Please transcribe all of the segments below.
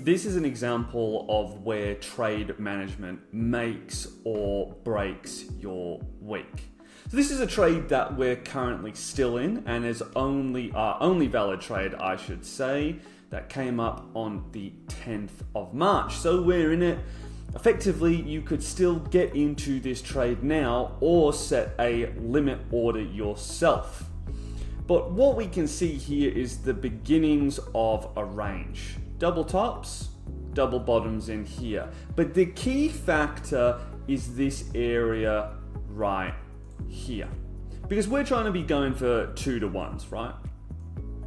This is an example of where trade management makes or breaks your week. So this is a trade that we're currently still in, and is only our only valid trade, I should say, that came up on the 10th of March. So we're in it. Effectively, you could still get into this trade now or set a limit order yourself. But what we can see here is the beginnings of a range. Double tops, double bottoms in here. But the key factor is this area right here. Because we're trying to be going for 2 to 1s, right?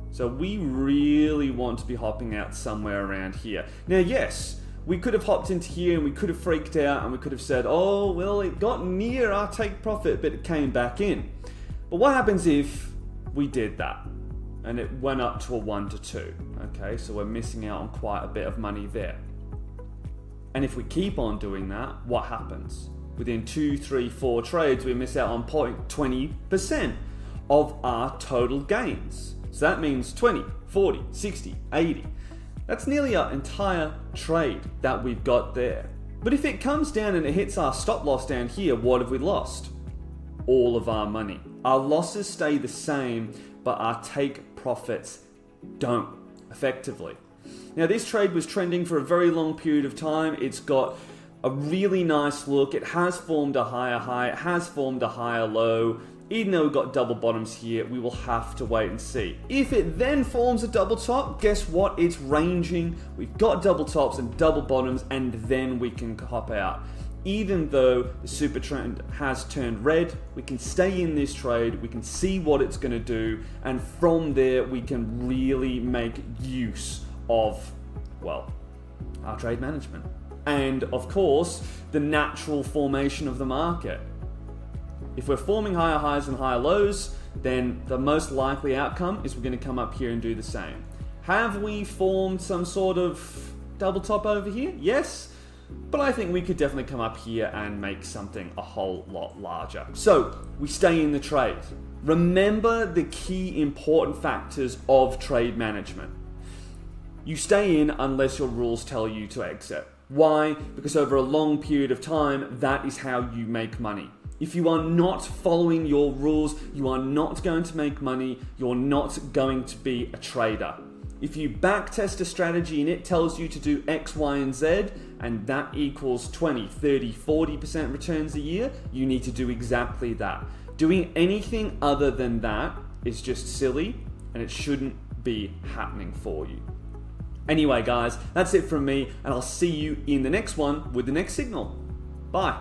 So we really want to be hopping out somewhere around here. Now, yes, we could have hopped into here and we could have freaked out and we could have said, oh, well, it got near our take profit, but it came back in. But what happens if we did that and it went up to a 1 to 2? Okay, so we're missing out on quite a bit of money there. And if we keep on doing that, what happens? Within 2, 3, 4 trades, we miss out on 20% of our total gains. So that means 20, 40, 60, 80. That's nearly our entire trade that we've got there. But if it comes down and it hits our stop loss down here, what have we lost? All of our money. Our losses stay the same, but our take profits don't, effectively. Now, this trade was trending for a very long period of time. It's got a really nice look. It has formed a higher high. It has formed a higher low. Even though we've got double bottoms here, we will have to wait and see. If it then forms a double top, guess what? It's ranging. We've got double tops and double bottoms, and then we can hop out. Even though the super trend has turned red, we can stay in this trade, we can see what it's going to do, and from there we can really make use of, well, our trade management. And of course, the natural formation of the market. If we're forming higher highs and higher lows, then the most likely outcome is we're going to come up here and do the same. Have we formed some sort of double top over here? Yes, but I think we could definitely come up here and make something a whole lot larger. So we stay in the trade. Remember the key important factors of trade management. You stay in unless your rules tell you to exit. Why? Because over a long period of time, that is how you make money. If you are not following your rules, you are not going to make money. You're not going to be a trader. If you backtest a strategy and it tells you to do X, Y, and Z, and that equals 20, 30, 40% returns a year, you need to do exactly that. Doing anything other than that is just silly, and it shouldn't be happening for you. Anyway, guys, that's it from me, and I'll see you in the next one with the next signal. Bye.